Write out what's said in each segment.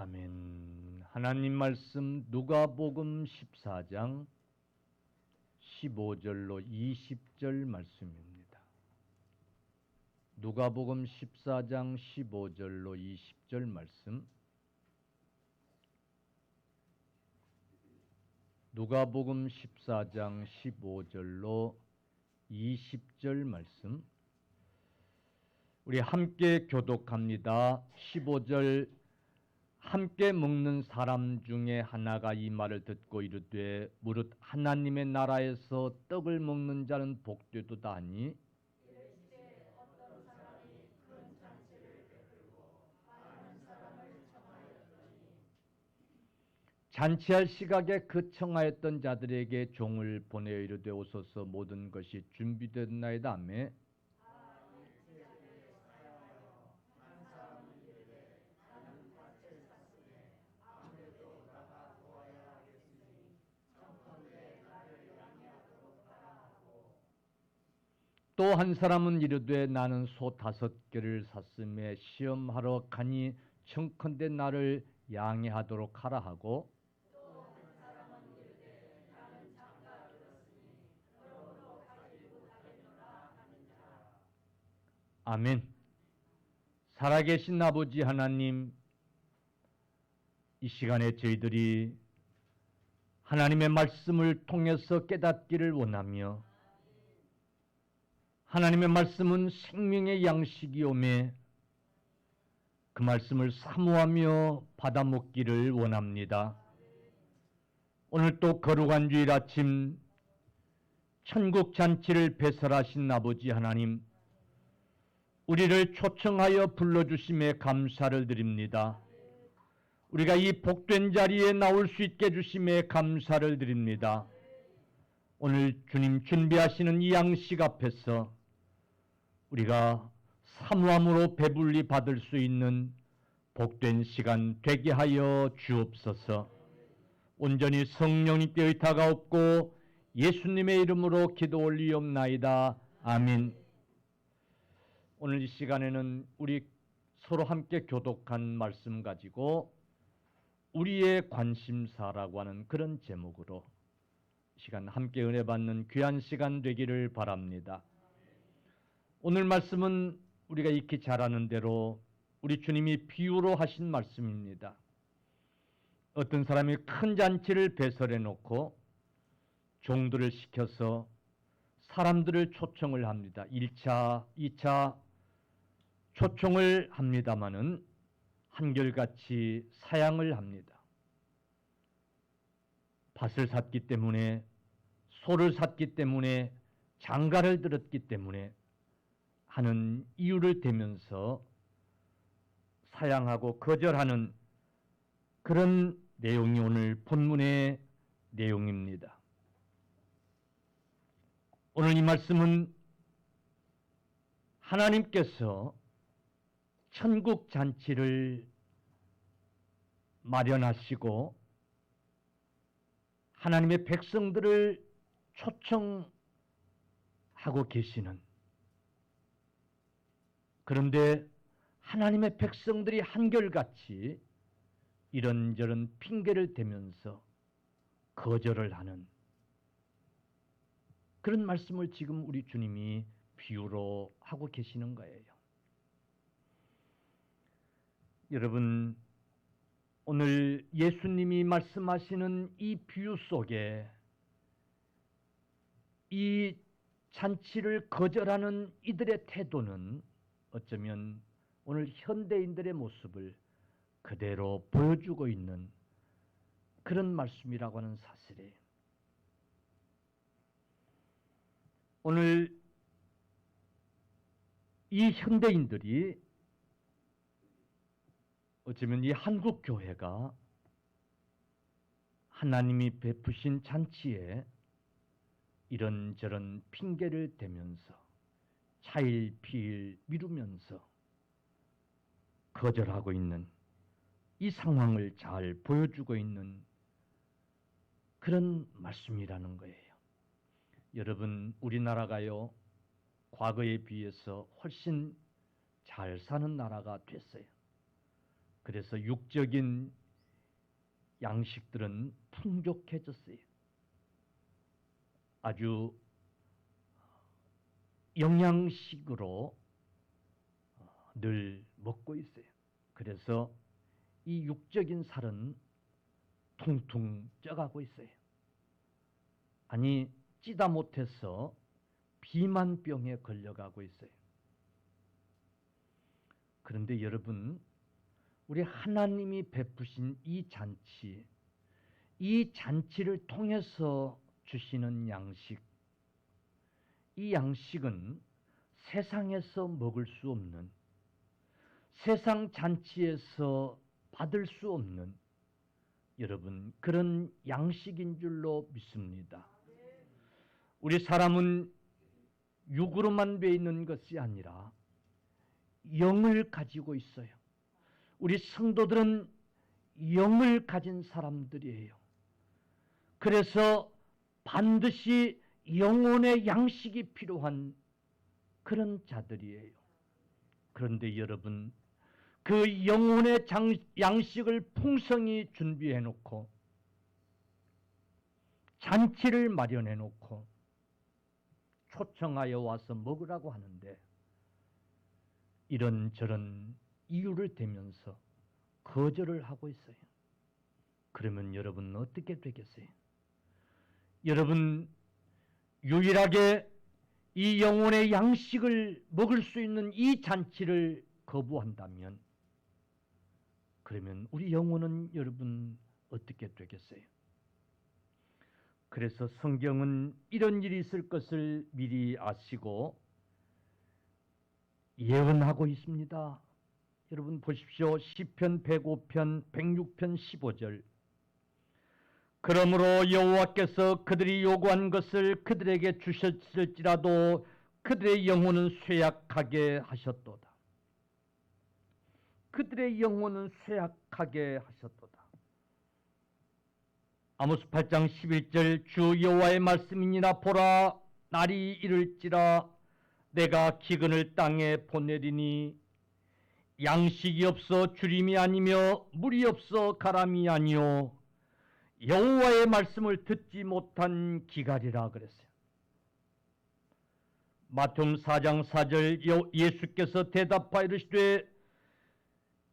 아멘. 하나님 말씀 누가복음 14장 15절로 20절 말씀입니다. 누가복음 14장 15절로 20절 말씀. 누가복음 14장 15절로 20절 말씀. 우리 함께 교독합니다. 15절. 함께 먹는 사람 중에 하나가 이 말을 듣고 이르되 무릇 하나님의 나라에서 떡을 먹는 자는 복되도다 하니 이르시되 어떤 사람이 큰 잔치를 베풀고 많은 사람을 청하였더니 잔치할 시각에 그 청하였던 자들에게 종을 보내어 이르되 오소서 모든 것이 준비됐나이다 하매 또 한 사람은 이르되 나는 소 5개를 샀음에 시험하러 가니 청컨대 나를 양해하도록 하라 하고 또 한 사람은 이르되 나는 장가를 들었으니 그러므로 가지 못하겠노라 하는 자. 아멘. 살아계신 아버지 하나님, 이 시간에 저희들이 하나님의 말씀을 통해서 깨닫기를 원하며 하나님의 말씀은 생명의 양식이오매 그 말씀을 사모하며 받아먹기를 원합니다. 오늘 또 거룩한 주일 아침 천국 잔치를 배설하신 아버지 하나님, 우리를 초청하여 불러주심에 감사를 드립니다. 우리가 이 복된 자리에 나올 수 있게 해주심에 감사를 드립니다. 오늘 주님 준비하시는 이 양식 앞에서 우리가 사모함으로 배불리 받을 수 있는 복된 시간 되게 하여 주옵소서. 온전히 성령님께 의탁하옵고 예수님의 이름으로 기도 올리옵나이다. 아멘. 오늘 이 시간에는 우리 서로 함께 교독한 말씀 가지고 우리의 관심사라고 하는 그런 제목으로 시간 함께 은혜 받는 귀한 시간 되기를 바랍니다. 오늘 말씀은 우리가 익히 잘 아는 대로 우리 주님이 비유로 하신 말씀입니다. 어떤 사람이 큰 잔치를 배설해 놓고 종들을 시켜서 사람들을 초청을 합니다. 1차, 2차 초청을 합니다마는 한결같이 사양을 합니다. 밭을 샀기 때문에, 소를 샀기 때문에, 장가를 들었기 때문에 하는 이유를 대면서 사양하고 거절하는 그런 내용이 오늘 본문의 내용입니다. 오늘 이 말씀은 하나님께서 천국 잔치를 마련하시고 하나님의 백성들을 초청하고 계시는, 그런데 하나님의 백성들이 한결같이 이런저런 핑계를 대면서 거절을 하는 그런 말씀을 지금 우리 주님이 비유로 하고 계시는 거예요. 여러분, 오늘 예수님이 말씀하시는 이 비유 속에 이 잔치를 거절하는 이들의 태도는 어쩌면 오늘 현대인들의 모습을 그대로 보여주고 있는 그런 말씀이라고 하는 사실이에요. 오늘 이 현대인들이 어쩌면 이 한국 교회가 하나님이 베푸신 잔치에 이런저런 핑계를 대면서 차일피일 미루면서 거절하고 있는 이 상황을 잘 보여주고 있는 그런 말씀이라는 거예요. 여러분, 우리나라가요, 과거에 비해서 훨씬 잘 사는 나라가 됐어요. 그래서 육적인 양식들은 풍족해졌어요. 아주 영양식으로 늘 먹고 있어요. 그래서 이 육적인 살은 퉁퉁 쪄가고 있어요. 아니, 찌다 못해서 비만병에 걸려가고 있어요. 그런데 여러분, 우리 하나님이 베푸신 이 잔치를 통해서 주시는 양식, 이 양식은 세상에서 먹을 수 없는, 세상 잔치에서 받을 수 없는 여러분 그런 양식인 줄로 믿습니다. 우리 사람은 육으로만 돼 있는 것이 아니라 영을 가지고 있어요. 우리 성도들은 영을 가진 사람들이에요. 그래서 반드시 영혼의 양식이 필요한 그런 자들이에요. 그런데 여러분, 그 영혼의 양식을 풍성히 준비해 놓고 잔치를 마련해 놓고 초청하여 와서 먹으라고 하는데 이런저런 이유를 대면서 거절을 하고 있어요. 그러면 여러분 어떻게 되겠어요? 여러분 유일하게 이 영혼의 양식을 먹을 수 있는 이 잔치를 거부한다면 그러면 우리 영혼은 여러분 어떻게 되겠어요? 그래서 성경은 이런 일이 있을 것을 미리 아시고 예언하고 있습니다. 여러분 보십시오. 시편 105편 106편 15절. 그러므로 여호와께서 그들이 요구한 것을 그들에게 주셨을지라도 그들의 영혼은 쇠약하게 하셨도다. 그들의 영혼은 쇠약하게 하셨도다. 아모스 8장 11절. 주 여호와의 말씀이니라. 보라, 날이 이를지라 내가 기근을 땅에 보내리니 양식이 없어 주림이 아니며 물이 없어 가람이 아니요 여호와의 말씀을 듣지 못한 기갈이라 그랬어요. 마태복음 4장 4절. 예수께서 대답하여 이르시되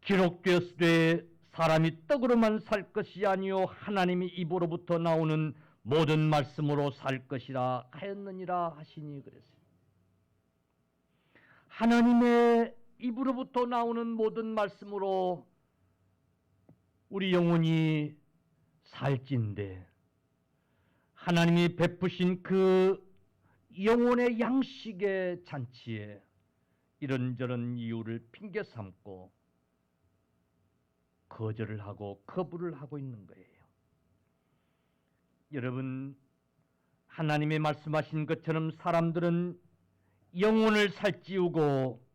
기록되었으되 사람이 떡으로만 살 것이 아니요 하나님의 입으로부터 나오는 모든 말씀으로 살 것이라 하였느니라 하시니 그랬어요. 하나님의 입으로부터 나오는 모든 말씀으로 우리 영혼이 살진데 하나님이 베푸신 그 영혼의 양식의 잔치에 이런저런 이유를 핑계 삼고 거절을 하고 거부를 하고 있는 거예요. 여러분, 하나님의 말씀하신 것처럼 사람들은 영혼을 살찌우고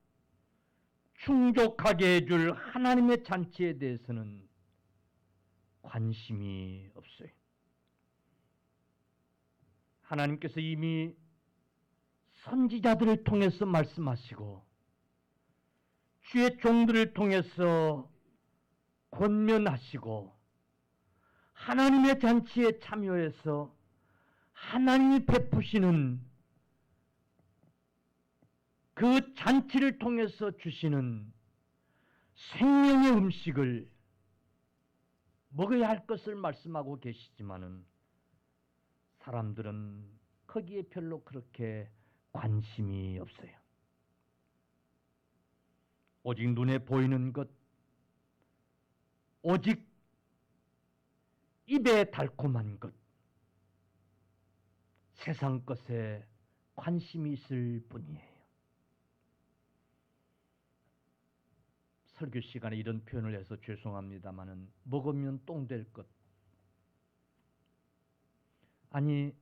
충족하게 해줄 하나님의 잔치에 대해서는 관심이 없어요. 하나님께서 이미 선지자들을 통해서 말씀하시고 주의 종들을 통해서 권면하시고 하나님의 잔치에 참여해서 하나님이 베푸시는 그 잔치를 통해서 주시는 생명의 음식을 먹어야 할 것을 말씀하고 계시지만은 사람들은 거기에 별로 그렇게 관심이 없어요. 오직 눈에 보이는 것, 오직 입에 달콤한 것, 세상 것에 관심이 있을 뿐이에요. 설교 시간에 이런 표현을 해서 죄송합니다마는 먹으면 똥 될 것. 아니,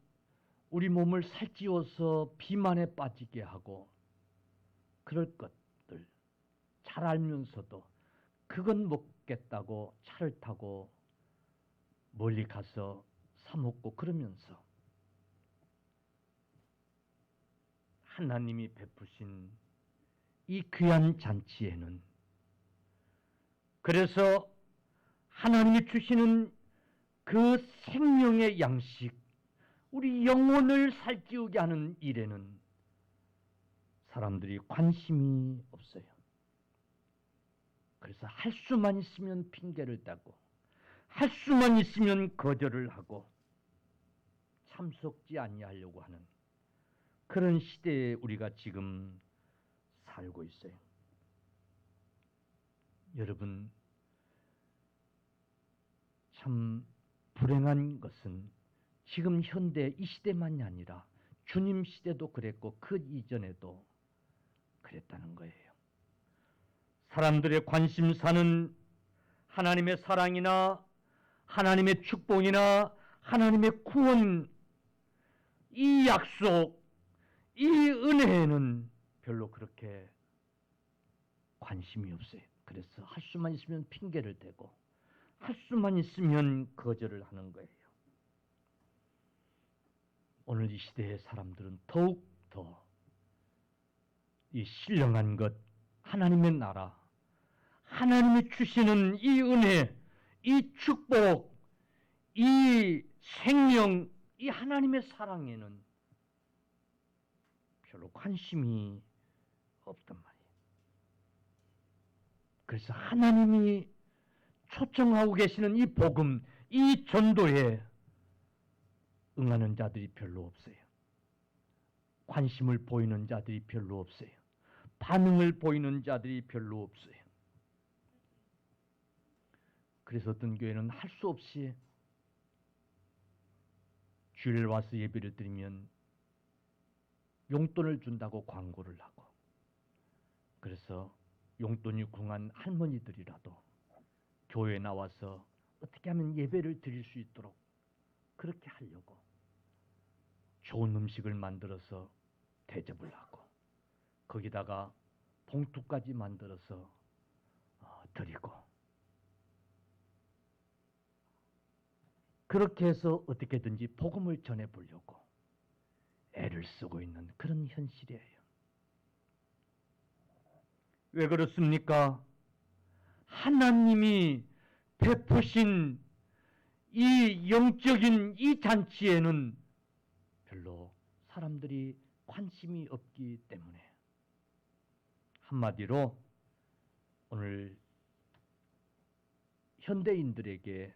우리 몸을 살찌워서 비만에 빠지게 하고 그럴 것들 잘 알면서도 그건 먹겠다고 차를 타고 멀리 가서 사 먹고 그러면서 하나님이 베푸신 이 귀한 잔치에는 그래서 하나님이 주시는 그 생명의 양식, 우리 영혼을 살찌우게 하는 일에는 사람들이 관심이 없어요. 그래서 할 수만 있으면 핑계를 대고 할 수만 있으면 거절을 하고 참석지 아니하려고 하는 그런 시대에 우리가 지금 살고 있어요. 여러분, 참 불행한 것은 지금 현대 이 시대만이 아니라 주님 시대도 그랬고 그 이전에도 그랬다는 거예요. 사람들의 관심사는 하나님의 사랑이나 하나님의 축복이나 하나님의 구원, 이 약속, 이 은혜에는 별로 그렇게 관심이 없어요. 그래서 할 수만 있으면 핑계를 대고 할 수만 있으면 거절을 하는 거예요. 오늘 이 시대의 사람들은 더욱 더 이 신령한 것, 하나님의 나라, 하나님이 주시는 이 은혜, 이 축복, 이 생명, 이 하나님의 사랑에는 별로 관심이 없단 말이에요. 그래서 하나님이 초청하고 계시는 이 복음, 이 전도에 응하는 자들이 별로 없어요. 관심을 보이는 자들이 별로 없어요. 반응을 보이는 자들이 별로 없어요. 그래서 어떤 교회는 할 수 없이 주일에 와서 예배를 드리면 용돈을 준다고 광고를 하고, 그래서 용돈이 궁한 할머니들이라도 교회에 나와서 어떻게 하면 예배를 드릴 수 있도록 그렇게 하려고 좋은 음식을 만들어서 대접을 하고 거기다가 봉투까지 만들어서 드리고, 그렇게 해서 어떻게든지 복음을 전해보려고 애를 쓰고 있는 그런 현실이에요. 왜 그렇습니까? 하나님이 베푸신 이 영적인 이 잔치에는 별로 사람들이 관심이 없기 때문에, 한마디로 오늘 현대인들에게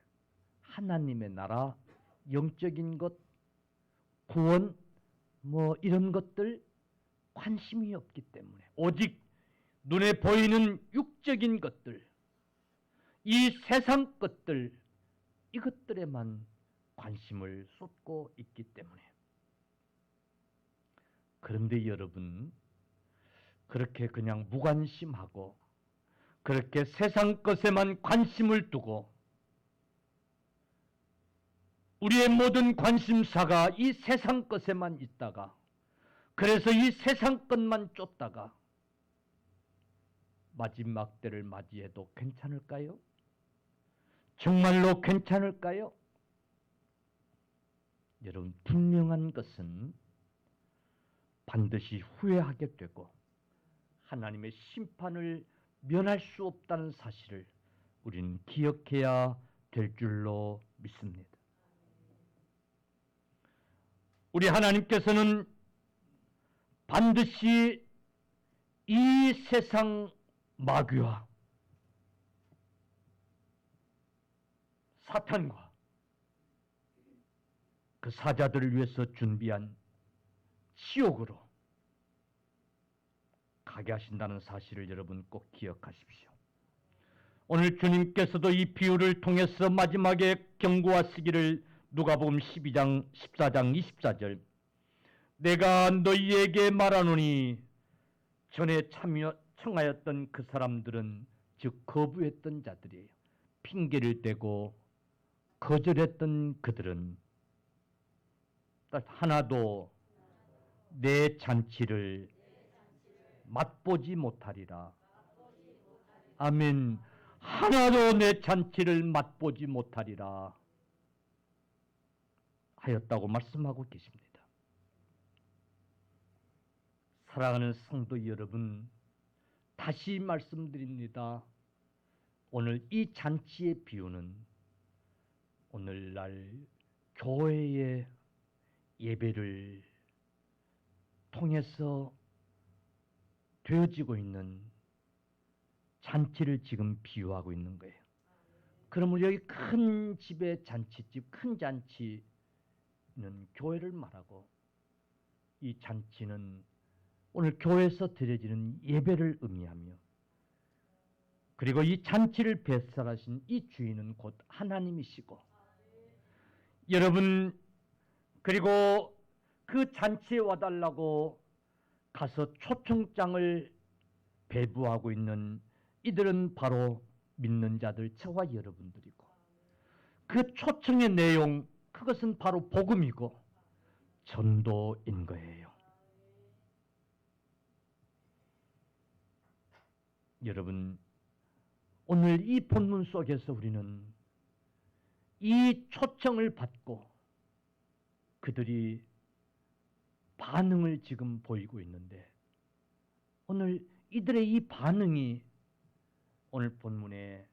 하나님의 나라, 영적인 것, 구원, 이런 것들 관심이 없기 때문에 오직 눈에 보이는 육적인 것들, 이 세상 것들, 이것들에만 관심을 쏟고 있기 때문에. 그런데 여러분, 그렇게 그냥 무관심하고 그렇게 세상 것에만 관심을 두고 우리의 모든 관심사가 이 세상 것에만 있다가, 그래서 이 세상 것만 쫓다가 마지막 때를 맞이해도 괜찮을까요? 정말로 괜찮을까요? 여러분, 분명한 것은 반드시 후회하게 되고 하나님의 심판을 면할 수 없다는 사실을 우리는 기억해야 될 줄로 믿습니다. 우리 하나님께서는 반드시 이 세상 마귀와 사탄과 그 사자들을 위해서 준비한 지옥으로 가게 하신다는 사실을 여러분 꼭 기억하십시오. 오늘 주님께서도 이 비유를 통해서 마지막에 경고하시기를 누가복음 12장 14장 24절, 내가 너희에게 말하노니 전에 청하였던 그 사람들은, 즉 거부했던 자들이에요. 핑계를 대고 거절했던 그들은 하나도 내 잔치를 맛보지 못하리라. 아멘. 하나도 내 잔치를 맛보지 못하리라 하였다고 말씀하고 계십니다. 사랑하는 성도 여러분, 다시 말씀드립니다. 오늘 이 잔치의 비유는 오늘날 교회의 예배를 통해서 되어지고 있는 잔치를 지금 비유하고 있는 거예요. 그러면 여기 큰 집의 잔치집, 큰 잔치는 교회를 말하고 이 잔치는 오늘 교회에서 드려지는 예배를 의미하며 그리고 이 잔치를 배설하신 이 주인은 곧 하나님이시고 여러분 그리고 그 잔치에 와달라고 가서 초청장을 배부하고 있는 이들은 바로 믿는 자들 저와 여러분들이고 그 초청의 내용 그것은 바로 복음이고 전도인 거예요. 여러분 오늘 이 본문 속에서 우리는 이 초청을 받고 그들이 반응을 지금 보이고 있는데 오늘 이들의 이 반응이 오늘 본문의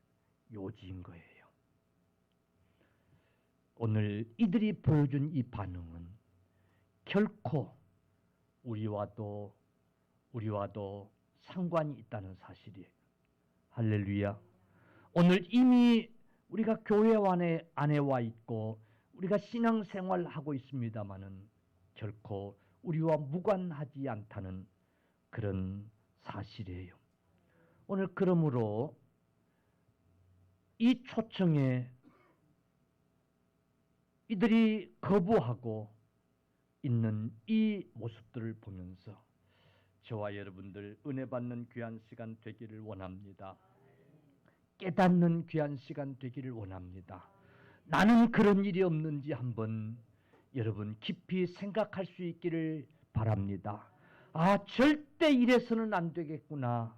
요지인 거예요. 오늘 이들이 보여준 이 반응은 결코 우리와도 상관이 있다는 사실이에요. 할렐루야. 오늘 이미 우리가 교회 안에 와 있고 우리가 신앙생활을 하고 있습니다마는 결코 우리와 무관하지 않다는 그런 사실이에요. 오늘 그러므로 이 초청에 이들이 거부하고 있는 이 모습들을 보면서 저와 여러분들 은혜 받는 귀한 시간 되기를 원합니다. 깨닫는 귀한 시간 되기를 원합니다. 나는 그런 일이 없는지 한번 여러분 깊이 생각할 수 있기를 바랍니다. 아, 절대 이래서는 안 되겠구나.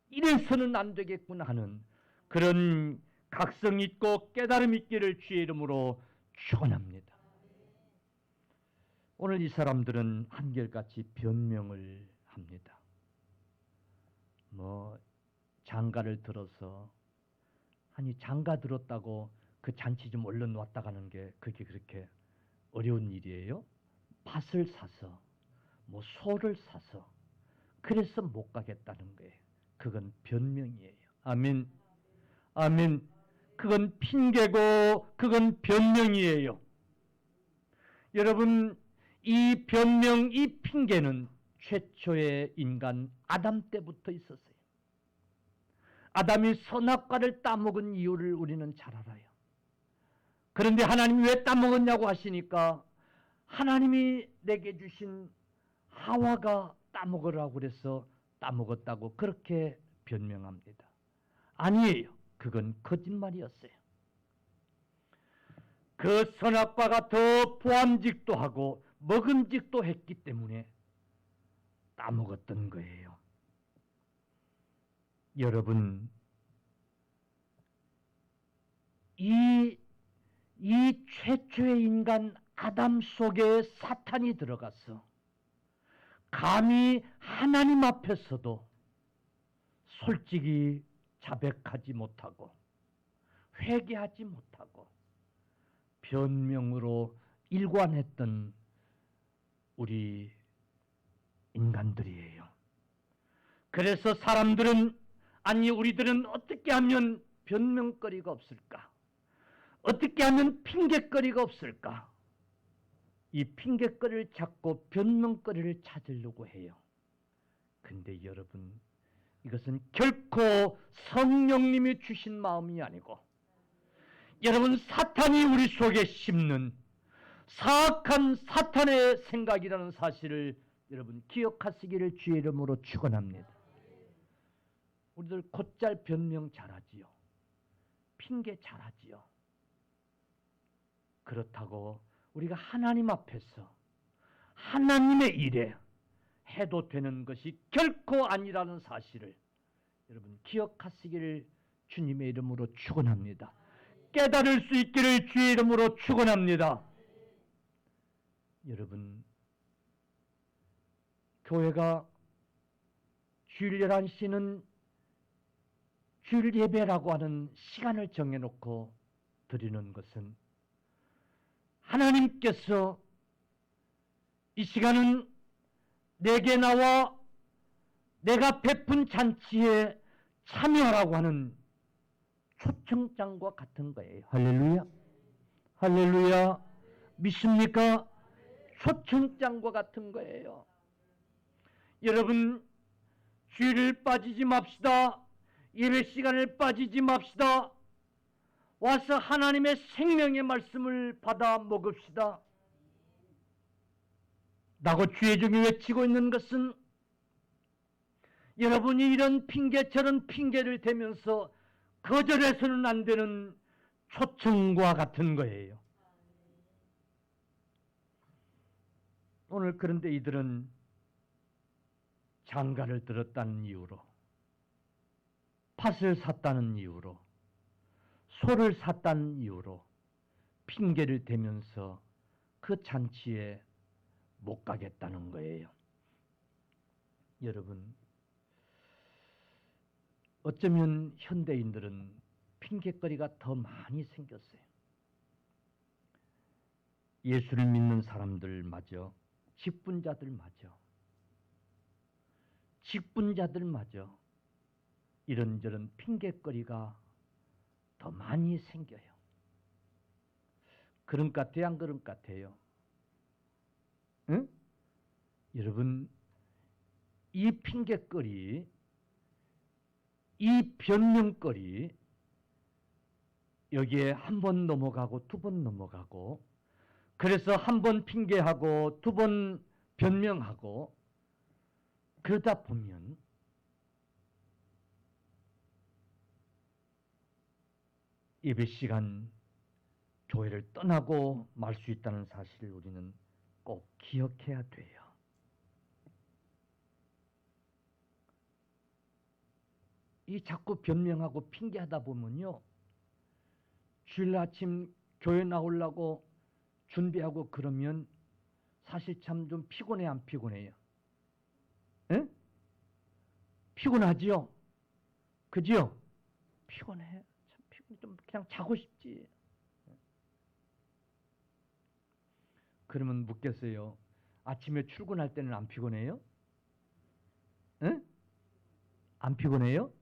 이래서는 안 되겠구나 하는 그런 각성 있고 깨달음 있기를 주의 이름으로 축원합니다. 오늘 이 사람들은 한결같이 변명을 합니다. 장가를 들어서 아니 장가 들었다고 그 잔치 좀 얼른 왔다 가는 게 그게 그렇게 어려운 일이에요? 밭을 사서 소를 사서 그래서 못 가겠다는 거예요. 그건 변명이에요. 아멘. 아멘. 그건 핑계고 그건 변명이에요. 여러분 이 변명, 이 핑계는 최초의 인간 아담 때부터 있었어요. 아담이 선악과를 따먹은 이유를 우리는 잘 알아요. 그런데 하나님이 왜 따먹었냐고 하시니까 하나님이 내게 주신 하와가 따먹으라고 그래서 따먹었다고 그렇게 변명합니다. 아니에요. 그건 거짓말이었어요. 그 선악과가 더 보암직도 하고 먹음직도 했기 때문에 따먹었던 거예요. 여러분, 이 최초의 인간 아담 속에 사탄이 들어가서 감히 하나님 앞에서도 솔직히 자백하지 못하고 회개하지 못하고 변명으로 일관했던 우리 인간들이에요. 그래서 사람들은 아니 우리들은 어떻게 하면 변명거리가 없을까? 어떻게 하면 핑계거리가 없을까? 이 핑계거리를 찾고 변명거리를 찾으려고 해요. 근데 여러분 이것은 결코 성령님이 주신 마음이 아니고 여러분 사탄이 우리 속에 심는 사악한 사탄의 생각이라는 사실을 여러분 기억하시기를 주의 이름으로 축원합니다. 우리들 곧잘 변명 잘하지요. 핑계 잘하지요. 그렇다고 우리가 하나님 앞에서 하나님의 일에 해도 되는 것이 결코 아니라는 사실을 여러분 기억하시기를 주님의 이름으로 축원합니다. 깨달을 수 있기를 주의 이름으로 축원합니다. 여러분 교회가 주일 11시는 주일 예배라고 하는 시간을 정해놓고 드리는 것은 하나님께서 이 시간은 내게 나와 내가 베푼 잔치에 참여하라고 하는 초청장과 같은 거예요. 할렐루야. 할렐루야. 믿습니까? 초청장과 같은 거예요. 여러분, 주일을 빠지지 맙시다. 예배 시간을 빠지지 맙시다. 와서 하나님의 생명의 말씀을 받아 먹읍시다. 라고 주의 중에 외치고 있는 것은 여러분이 이런 핑계 저런 핑계를 대면서 거절해서는 안 되는 초청과 같은 거예요. 오늘 그런데 이들은 장가를 들었다는 이유로, 팥을 샀다는 이유로, 소를 샀다는 이유로 핑계를 대면서 그 잔치에 못 가겠다는 거예요. 여러분, 어쩌면 현대인들은 핑계거리가 더 많이 생겼어요. 예수를 믿는 사람들마저, 직분자들마저 이런저런 핑계거리가 더 많이 생겨요. 그런 것 같아요? 안 그런 것 같아요? 응? 여러분, 이 핑계거리, 이 변명거리, 여기에 한 번 넘어가고 두 번 넘어가고, 그래서 한 번 핑계하고 두 번 변명하고, 그러다 보면 예배 시간 교회를 떠나고 말 수 있다는 사실을 우리는 꼭 기억해야 돼요. 이 자꾸 변명하고 핑계하다 보면요, 주일 아침 교회 나오려고 준비하고 그러면 사실 참 좀 피곤해, 안 피곤해요? 에? 피곤하지요? 그지요? 피곤해. 참 피곤해. 좀 그냥 자고 싶지. 그러면 묻겠어요. 아침에 출근할 때는 안 피곤해요? 에? 안 피곤해요?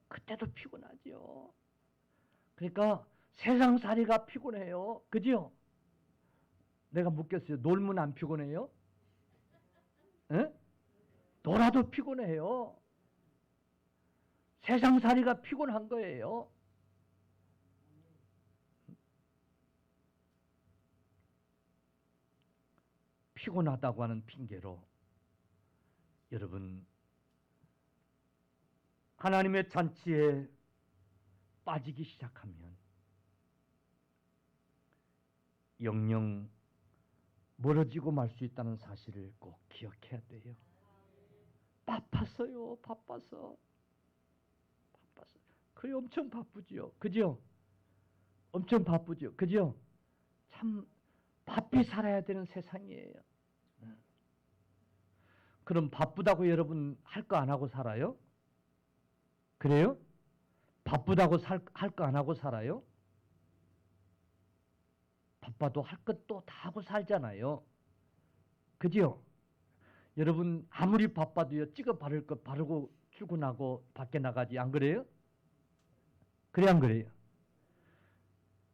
그때도 피곤하지요. 그러니까 세상살이가 피곤해요. 그지요? 내가 묻겠어요. 놀면 안 피곤해요? 에? 놀아도 피곤해요. 세상살이가 피곤한 거예요. 피곤하다고 하는 핑계로 여러분, 하나님의 잔치에 빠지기 시작하면 영영 멀어지고 말 수 있다는 사실을 꼭 기억해야 돼요. 바빴어요. 바빠서. 그게 엄청 바쁘지요. 그죠? 엄청 바쁘죠. 그죠? 참 바삐 살아야 되는 세상이에요. 그럼 바쁘다고 여러분 할 거 안 하고 살아요? 그래요? 바쁘다고 할 거 안 하고 살아요? 바빠도 할 것도 다 하고 살잖아요. 그죠? 여러분 아무리 바빠도요, 찍어 바를 것 바르고 출근하고 밖에 나가지, 안 그래요? 그래, 안 그래요?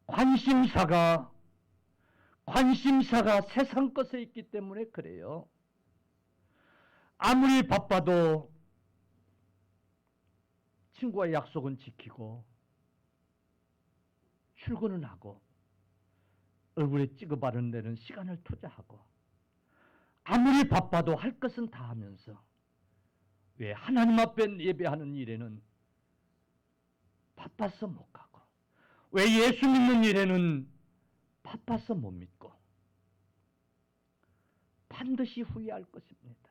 관심사가 세상 것에 있기 때문에 그래요. 아무리 바빠도 친구와 약속은 지키고 출근은 하고 얼굴에 찍어 바르는 데는 시간을 투자하고, 아무리 바빠도 할 것은 다 하면서 왜 하나님 앞에 예배하는 일에는 바빠서 못 가고, 왜 예수 믿는 일에는 바빠서 못 믿고 반드시 후회할 것입니다.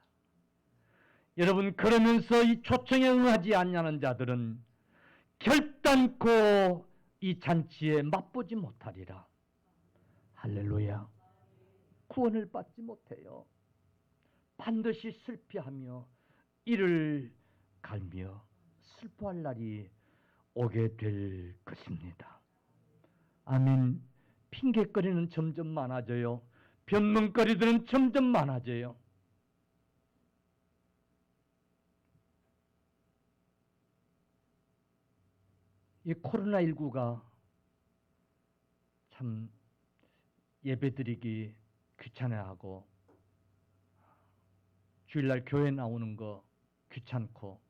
여러분, 그러면서 이 초청에 응하지 않냐는 자들은 결단코 이 잔치에 맛보지 못하리라. 할렐루야. 구원을 받지 못해요. 반드시 슬피하며 이를 갈며 슬퍼할 날이 오게 될 것입니다. 아멘. 핑계거리는 점점 많아져요. 변명거리들은 점점 많아져요. 이 코로나19가 참 예배드리기 귀찮아하고 주일날 교회 나오는 거 귀찮고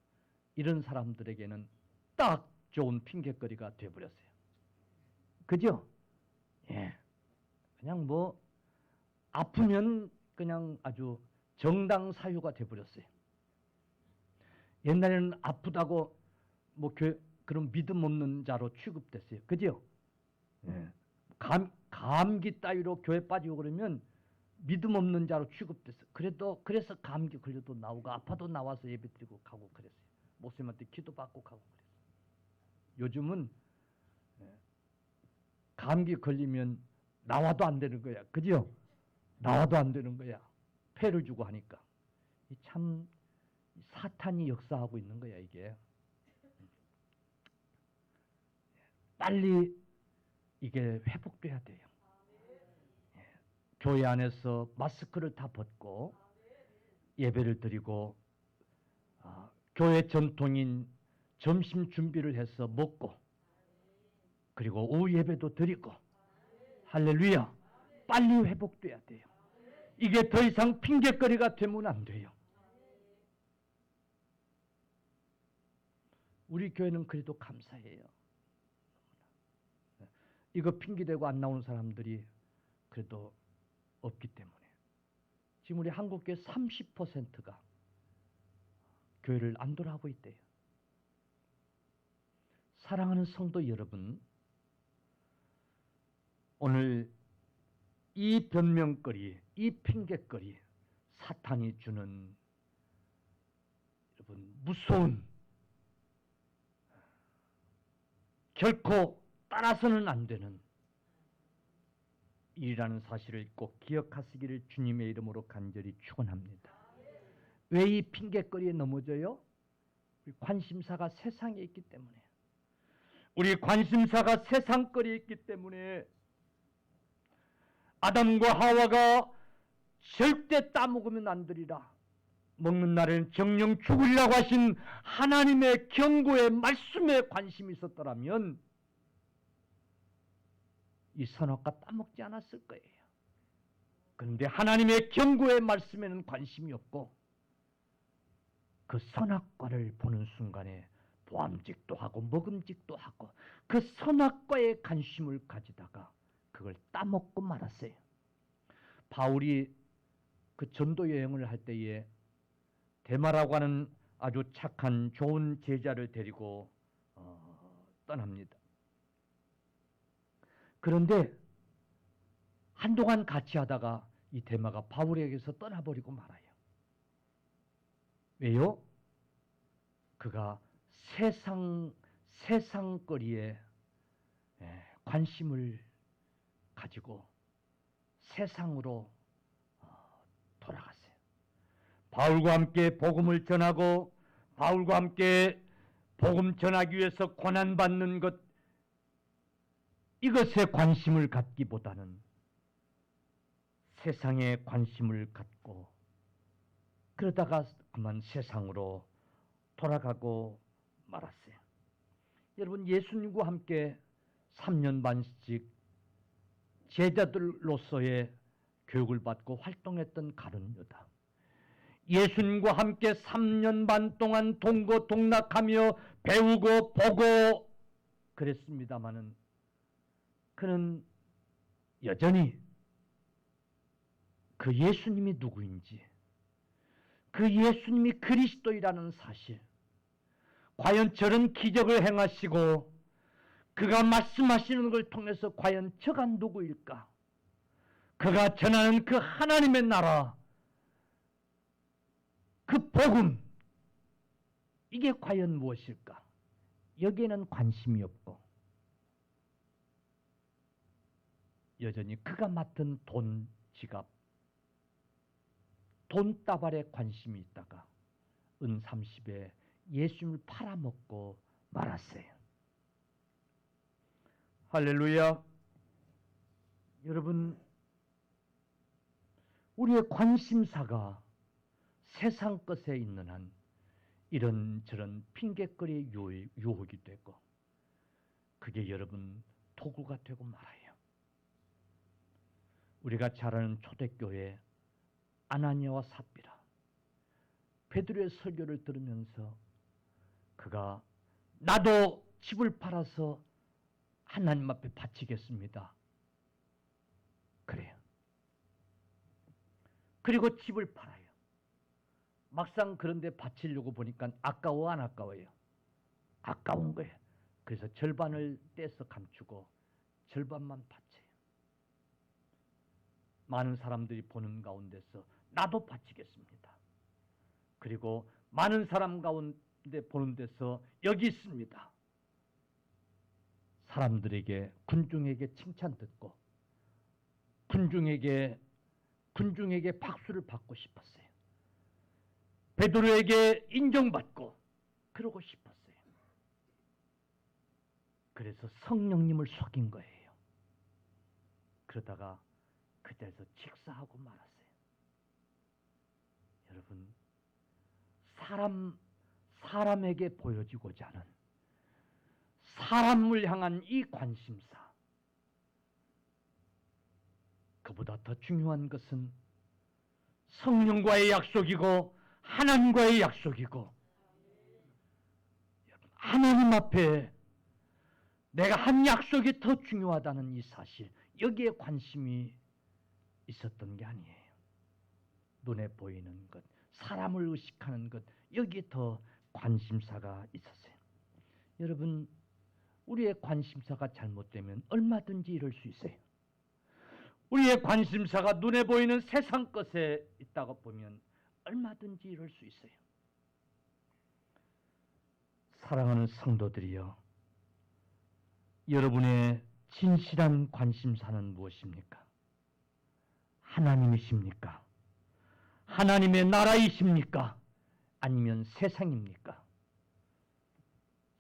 이런 사람들에게는 딱 좋은 핑계거리가 되어버렸어요. 그죠? 예. 그냥 뭐 아프면 그냥 아주 정당 사유가 되어버렸어요. 옛날에는 아프다고 뭐 그런 믿음 없는 자로 취급됐어요. 그죠? 예. 감기 따위로 교회 빠지고 그러면 믿음 없는 자로 취급됐어. 그래서 감기 걸려도 나오고 아파도 나와서 예배드리고 가고 그랬어요. 목사님한테 기도받고 가고 그랬어요. 요즘은 감기 걸리면 나와도 안 되는 거야. 그죠? 나와도 안 되는 거야. 폐를 주고 하니까. 참 사탄이 역사하고 있는 거야 이게. 빨리 이게 회복돼야 돼요. 교회 안에서 마스크를 다 벗고 예배를 드리고 교회 전통인 점심 준비를 해서 먹고 그리고 오후 예배도 드리고 할렐루야. 빨리 회복돼야 돼요. 이게 더 이상 핑계거리가 되면 안 돼요. 우리 교회는 그래도 감사해요. 이거 핑계대고 안 나오는 사람들이 그래도 없기 때문에 지금 우리 한국교회 30%가 교회를 안 돌아가고 있대요. 사랑하는 성도 여러분, 오늘 이 변명거리, 이 핑계거리, 사탄이 주는 여러분 무서운 결코 따라서는 안 되는 일이라는 사실을 꼭 기억하시기를 주님의 이름으로 간절히 축원합니다. 왜 이 핑계거리에 넘어져요? 우리 관심사가 세상에 있기 때문에. 우리 관심사가 세상거리에 있기 때문에 아담과 하와가 절대 따먹으면 안 되리라. 먹는 날에는 정령 죽으리라고 하신 하나님의 경고의 말씀에 관심이 있었더라면 이 선악과 따먹지 않았을 거예요. 그런데 하나님의 경고의 말씀에는 관심이 없고 그 선악과를 보는 순간에 보암직도 하고 먹음직도 하고 그 선악과에 관심을 가지다가 그걸 따먹고 말았어요. 바울이 그 전도 여행을 할 때에 데마라고 하는 아주 착한 좋은 제자를 데리고 떠납니다. 그런데 한동안 같이 하다가 이 데마가 바울에게서 떠나버리고 말아요. 왜요? 그가 세상거리에 관심을 가지고 세상으로 돌아갔어요. 바울과 함께 복음을 전하고 바울과 함께 복음 전하기 위해서 고난받는 것, 이것에 관심을 갖기보다는 세상에 관심을 갖고 그러다가 그만 세상으로 돌아가고 말았어요. 여러분, 예수님과 함께 3년 반씩 제자들로서의 교육을 받고 활동했던 가룟 유다. 예수님과 함께 3년 반 동안 동고동락하며 배우고 보고 그랬습니다마는 그는 여전히 그 예수님이 누구인지, 그 예수님이 그리스도이라는 사실, 과연 저런 기적을 행하시고 그가 말씀하시는 걸 통해서 과연 저가 누구일까? 그가 전하는 그 하나님의 나라, 그 복음, 이게 과연 무엇일까? 여기에는 관심이 없고 여전히 그가 맡은 돈 지갑, 돈다발에 관심이 있다가 은 30에 예수님을 팔아먹고 말았어요. 할렐루야. 여러분, 우리의 관심사가 세상 것에 있는 한 이런저런 핑계거리의 유혹이 되고, 그게 여러분 도구가 되고 말아요. 우리가 잘 아는 초대교회 아나니아와 삽비라, 베드로의 설교를 들으면서 그가 나도 집을 팔아서 하나님 앞에 바치겠습니다. 그래요. 그리고 집을 팔아요. 막상 그런데 바치려고 보니까 아까워 안 아까워요? 아까운 거예요. 그래서 절반을 떼서 감추고 절반만 바쳐요. 많은 사람들이 보는 가운데서 나도 바치겠습니다. 그리고 많은 사람 가운데 보는 데서 여기 있습니다. 사람들에게, 군중에게 칭찬 듣고 군중에게 박수를 받고 싶었어요. 베드로에게 인정받고 그러고 싶었어요. 그래서 성령님을 속인 거예요. 그러다가 그 자리에서 직사하고 말았어요. 여러분, 사람에게 보여지고자 하는 사람을 향한 이 관심사, 그보다 더 중요한 것은 성령과의 약속이고 하나님과의 약속이고, 하나님 앞에 내가 한 약속이 더 중요하다는 이 사실, 여기에 관심이 있었던 게 아니에요. 눈에 보이는 것, 사람을 의식하는 것, 여기에 더 관심사가 있었어요. 여러분, 우리의 관심사가 잘못되면 얼마든지 이럴 수 있어요. 우리의 관심사가 눈에 보이는 세상 것에 있다고 보면 얼마든지 이럴 수 있어요. 사랑하는 성도들이여, 여러분의 진실한 관심사는 무엇입니까? 하나님이십니까? 하나님의 나라이십니까? 아니면 세상입니까?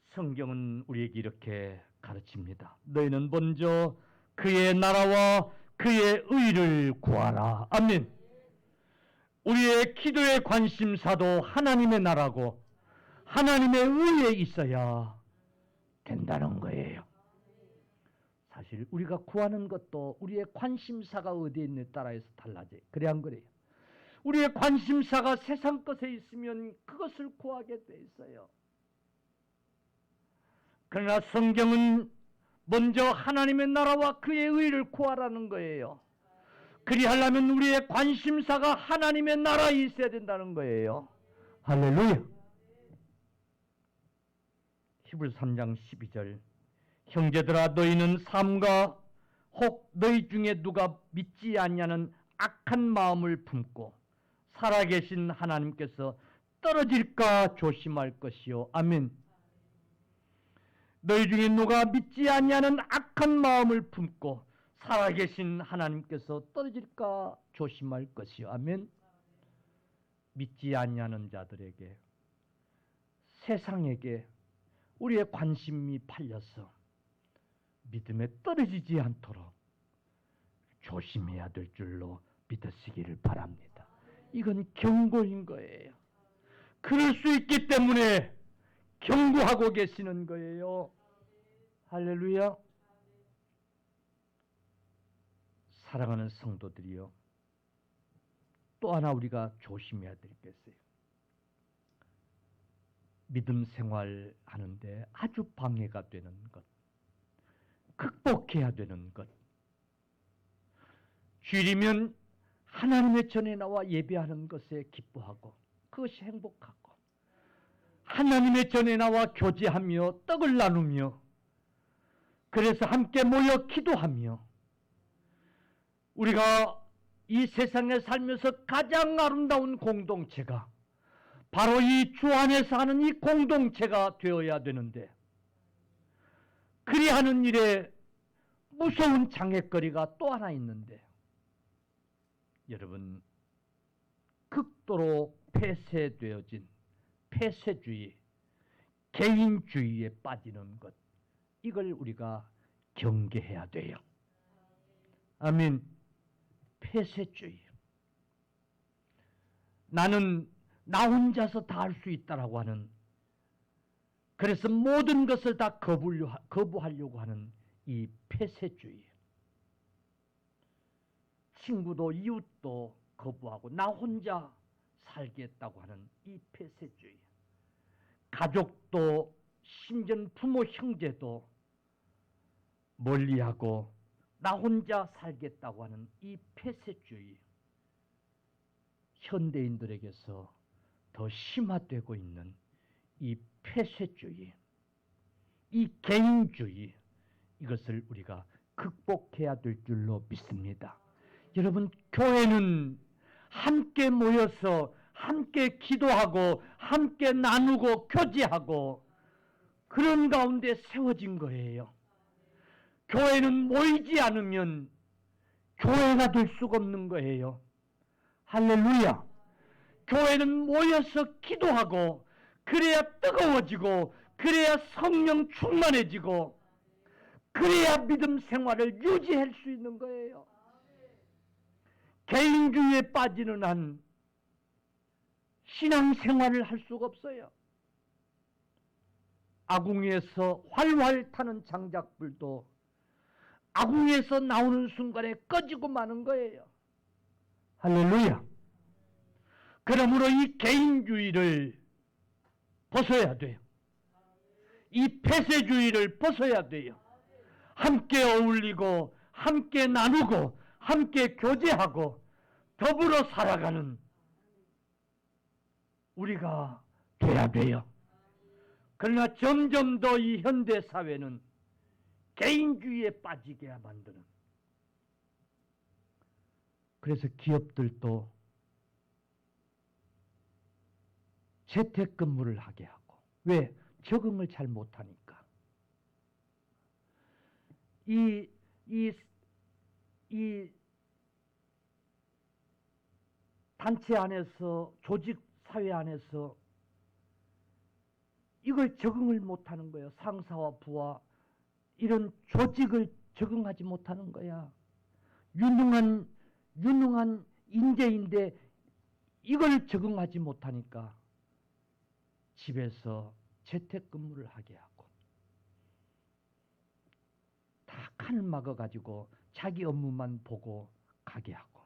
성경은 우리에게 이렇게 가르칩니다. 너희는 먼저 그의 나라와 그의 의를 구하라. 아멘. 우리의 기도의 관심사도 하나님의 나라고 하나님의 의에 있어야 된다는 거예요. 사실 우리가 구하는 것도 우리의 관심사가 어디에 있느냐에 따라서 달라져요. 그래 안 그래요? 우리의 관심사가 세상 것에 있으면 그것을 구하게 돼 있어요. 그러나 성경은 먼저 하나님의 나라와 그의 의를 구하라는 거예요. 그리하려면 우리의 관심사가 하나님의 나라에 있어야 된다는 거예요. 할렐루야. 히브리서 3장 12절, 형제들아 너희는 삼가 혹 너희 중에 누가 믿지 않냐는 악한 마음을 품고 살아계신 하나님께서 떨어질까 조심할 것이요. 아멘. 너희 중에 누가 믿지 않냐는 악한 마음을 품고 살아계신 하나님께서 떨어질까 조심할 것이요. 아멘. 믿지 않냐는 자들에게, 세상에게 우리의 관심이 팔려서 믿음에 떨어지지 않도록 조심해야 될 줄로 믿으시기를 바랍니다. 이건 경고인 거예요. 그럴 수 있기 때문에 경고하고 계시는 거예요. 할렐루야. 사랑하는 성도들이요, 또 하나 우리가 조심해야 될 게 있어요. 믿음 생활하는데 아주 방해가 되는 것, 극복해야 되는 것. 주일이면 하나님의 전에 나와 예배하는 것에 기뻐하고 그것이 행복하고, 하나님의 전에 나와 교제하며 떡을 나누며 그래서 함께 모여 기도하며, 우리가 이 세상에 살면서 가장 아름다운 공동체가 바로 이 주 안에서 하는 이 공동체가 되어야 되는데, 그리하는 일에 무서운 장애거리가 또 하나 있는데, 여러분, 극도로 폐쇄되어진 폐쇄주의, 개인주의에 빠지는 것, 이걸 우리가 경계해야 돼요. 아멘. 폐쇄주의. 나는 나 혼자서 다 할 수 있다라고 하는, 그래서 모든 것을 다 거부하려고 하는 이 폐쇄주의. 친구도 이웃도 거부하고 나 혼자 살겠다고 하는 이 폐쇄주의. 가족도 심지어 부모 형제도 멀리하고 나 혼자 살겠다고 하는 이 폐쇄주의. 현대인들에게서 더 심화되고 있는 이 폐쇄주의, 이 개인주의, 이것을 우리가 극복해야 될 줄로 믿습니다. 여러분, 교회는 함께 모여서 함께 기도하고 함께 나누고 교제하고 그런 가운데 세워진 거예요. 교회는 모이지 않으면 교회가 될 수가 없는 거예요. 할렐루야. 교회는 모여서 기도하고 그래야 뜨거워지고 그래야 성령 충만해지고 그래야 믿음 생활을 유지할 수 있는 거예요. 개인주의에 빠지는 한 신앙생활을 할 수가 없어요. 아궁이에서 활활 타는 장작불도 아궁이에서 나오는 순간에 꺼지고 마는 거예요. 할렐루야. 그러므로 이 개인주의를 벗어야 돼요. 이 폐쇄주의를 벗어야 돼요. 함께 어울리고 함께 나누고 함께 교제하고 더불어 살아가는 우리가 돼야 돼요. 그러나 점점 더 이 현대사회는 개인주의에 빠지게 만드는, 그래서 기업들도 재택근무를 하게 하고, 왜? 적응을 잘 못하니까. 이 단체 안에서, 조직 사회 안에서 이걸 적응을 못하는 거예요. 상사와 부하, 이런 조직을 적응하지 못하는 거야. 유능한 인재인데 이걸 적응하지 못하니까 집에서 재택근무를 하게 하고 다 칸을 막아가지고 자기 업무만 보고 가게 하고,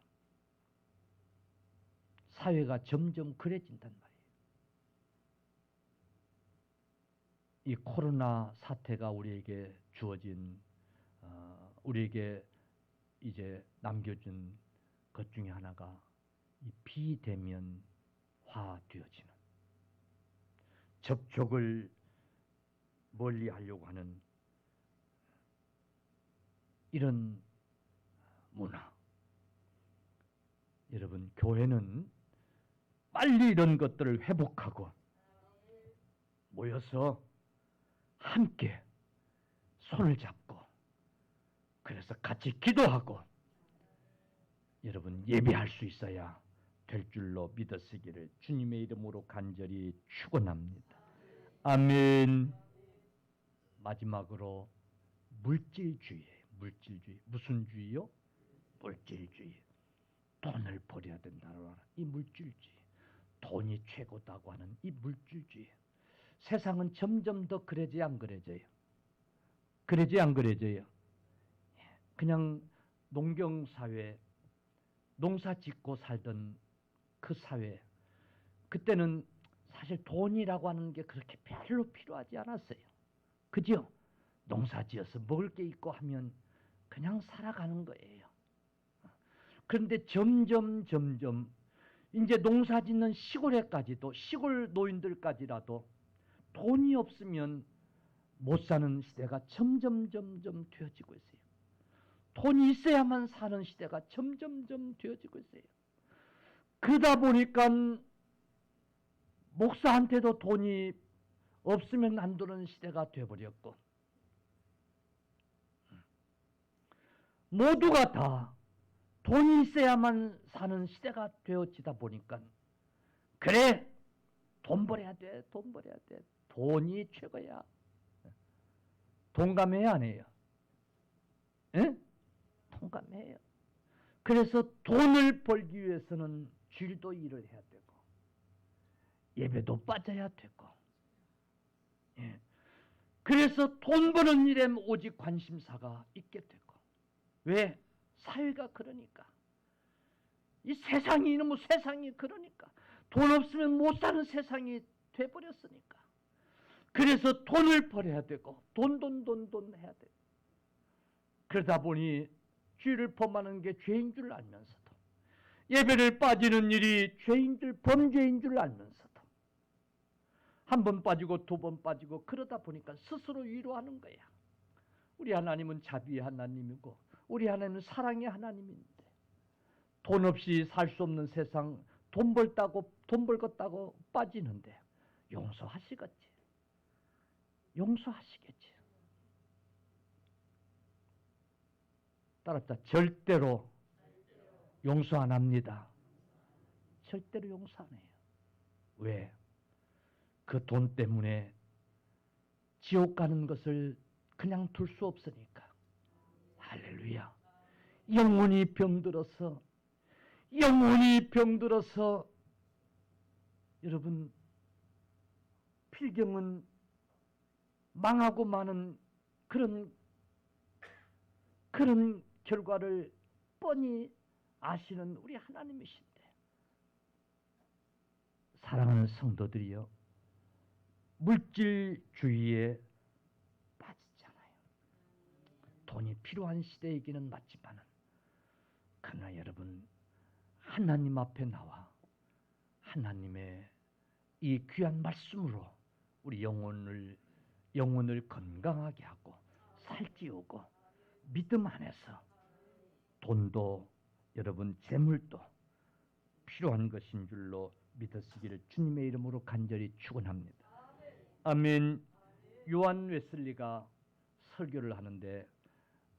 사회가 점점 그래진단 말이에요. 이 코로나 사태가 우리에게 주어진, 우리에게 이제 남겨준 것 중에 하나가 이 비대면화 되어지는, 접촉을 멀리 하려고 하는 이런 문화. 여러분, 교회는 빨리 이런 것들을 회복하고 모여서 함께 손을 잡고 그래서 같이 기도하고 여러분 예배할 수 있어야 될 줄로 믿으시기를 주님의 이름으로 간절히 축원합니다. 아멘. 마지막으로 물질주의예요. 물질주의. 무슨 주의요? 물질주의. 돈을 버려야 된다는 이 물질주의. 돈이 최고다고 하는 이 물질주의. 세상은 점점 더 그래져야 안 그래져요? 그래져야 안 그래져요? 그냥 농경사회, 농사 짓고 살던 그 사회, 그때는 사실 돈이라고 하는 게 그렇게 별로 필요하지 않았어요. 그죠? 농사 지어서 먹을 게 있고 하면 그냥 살아가는 거예요. 그런데 점점 이제 농사 짓는 시골에까지도, 시골 노인들까지라도 돈이 없으면 못 사는 시대가 점점 되어지고 있어요. 돈이 있어야만 사는 시대가 점점 되어지고 있어요. 그러다 보니까 목사한테도 돈이 없으면 안 되는 시대가 되어버렸고, 모두가 다 돈이 있어야만 사는 시대가 되어지다 보니까, 그래, 돈 벌어야 돼, 돈 벌어야 돼, 돈이 최고야. 동감해야 안 해요? 그래서 돈을 벌기 위해서는 주일도 일을 해야 되고 예배도 빠져야 되고, 예. 그래서 돈 버는 일에 오직 관심사가 있게 되고, 왜? 사회가 그러니까. 이 세상이 이놈의 세상이 그러니까. 돈 없으면 못 사는 세상이 돼버렸으니까. 그래서 돈을 벌어야 되고 돈 해야 돼. 그러다 보니 죄를 범하는 게 죄인 줄 알면서도, 예배를 빠지는 일이 죄인 줄, 범죄인 줄 알면서도 한 번 빠지고 두 번 빠지고 그러다 보니까 스스로 위로하는 거야. 우리 하나님은 자비의 하나님이고 우리 하나님은 사랑의 하나님인데, 돈 없이 살 수 없는 세상, 돈 벌겠다고 빠지는데 용서하시겠지. 용서하시겠지. 따랐다. 절대로 용서 안 합니다. 절대로 용서 안 해요. 왜? 그 돈 때문에 지옥 가는 것을 그냥 둘 수 없으니까. 할렐루야. 영혼이 병들어서 여러분, 필경은 망하고 마는 그런 결과를 뻔히 아시는 우리 하나님이신데, 사랑하는 성도들이여, 물질주의에 빠지잖아요. 돈이 필요한 시대이기는 맞지만은, 그러나 여러분, 하나님 앞에 나와 하나님의 이 귀한 말씀으로 우리 영혼을 건강하게 하고 살찌우고, 믿음 안에서 돈도 여러분 재물도 필요한 것인 줄로 믿으시기를 주님의 이름으로 간절히 축원합니다. 아멘. 요한 웨슬리가 설교를 하는데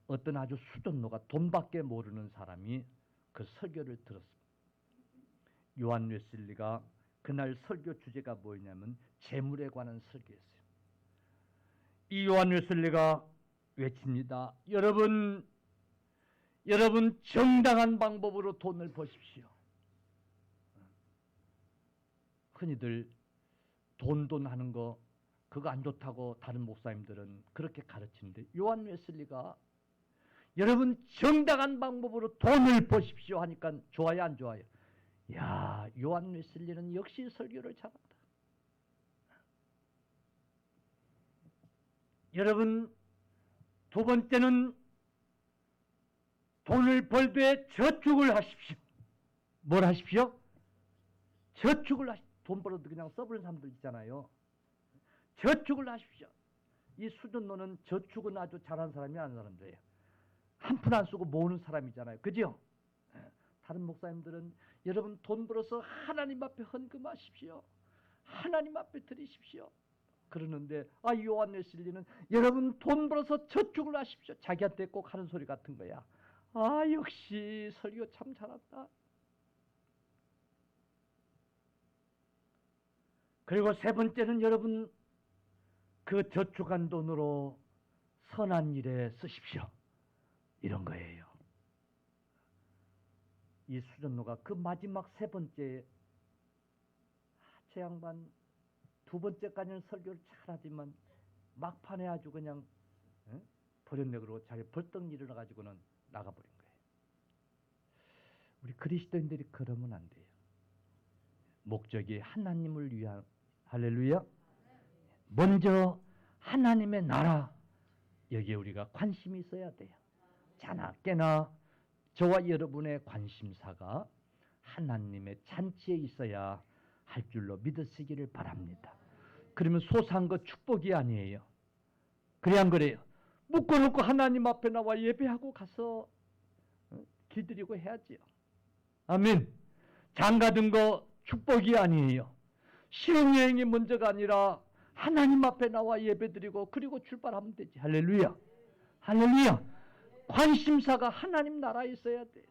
어떤 아주 수전노가, 돈밖에 모르는 사람이 그 설교를 들었습니다. 요한 웨슬리가 그날 설교 주제가 뭐였냐면 재물에 관한 설교였어요. 이 요한 웨슬리가 외칩니다. 여러분 정당한 방법으로 돈을 버십시오. 흔히들 돈 하는 거 그거 안 좋다고 다른 목사님들은 그렇게 가르치는데, 요한 웨슬리가 여러분 정당한 방법으로 돈을 버십시오 하니까 좋아요, 안 좋아요? 야, 요한 웨슬리는 역시 설교를 잘한다. 여러분, 두 번째는 돈을 벌되 저축을 하십시오. 뭘 하십시오? 저축을 하십시오. 돈 벌어도 그냥 써버리는 사람들 있잖아요. 저축을 하십시오. 이 수전노는 저축은 아주 잘하는 사람이 아닌 사람들이에요. 한 푼 안 쓰고 모으는 사람이잖아요. 그죠? 다른 목사님들은 여러분 돈 벌어서 하나님 앞에 헌금하십시오. 하나님 앞에 드리십시오. 그러는데 요한 웨슬리는 여러분 돈 벌어서 저축을 하십시오. 자기한테 꼭 하는 소리 같은 거야. 역시 설교 참 잘한다. 그리고 세 번째는 여러분 그 저축한 돈으로 선한 일에 쓰십시오. 이런 거예요. 이 수전노가 그 마지막 세 번째, 제 양반 두 번째까지는 설교를 잘하지만 막판에 아주 그냥 버렸네 그러고 자기 벌떡 일어나가지고는 나가버린 거예요. 우리 그리스도인들이 그러면 안 돼요. 목적이 하나님을 위한, 할렐루야, 먼저 하나님의 나라, 여기에 우리가 관심이 있어야 돼요. 자나 깨나 저와 여러분의 관심사가 하나님의 잔치에 있어야 할 줄로 믿으시기를 바랍니다. 그러면 소소한 거 축복이 아니에요. 그래 안 그래요? 묶어놓고 하나님 앞에 나와 예배하고 가서 기드리고 해야지요. 아멘. 장가든 거 축복이 아니에요. 신혼여행이 먼저가 아니라 하나님 앞에 나와 예배드리고 그리고 출발하면 되지. 할렐루야. 할렐루야. 관심사가 하나님 나라에 있어야 돼요.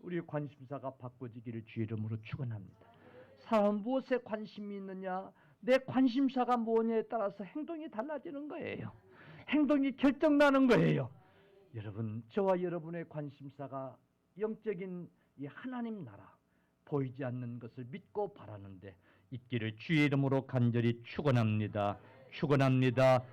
우리의 관심사가 바꿔지기를 주의 이름으로 축원합니다. 사람은 무엇에 관심이 있느냐, 내 관심사가 뭐냐에 따라서 행동이 달라지는 거예요. 행동이 결정나는 거예요. 여러분, 저와 여러분의 관심사가 영적인 이 하나님 나라 보이지 않는 것을 믿고 바라는데 있기를 주의 이름으로 간절히 축원합니다. 축원합니다.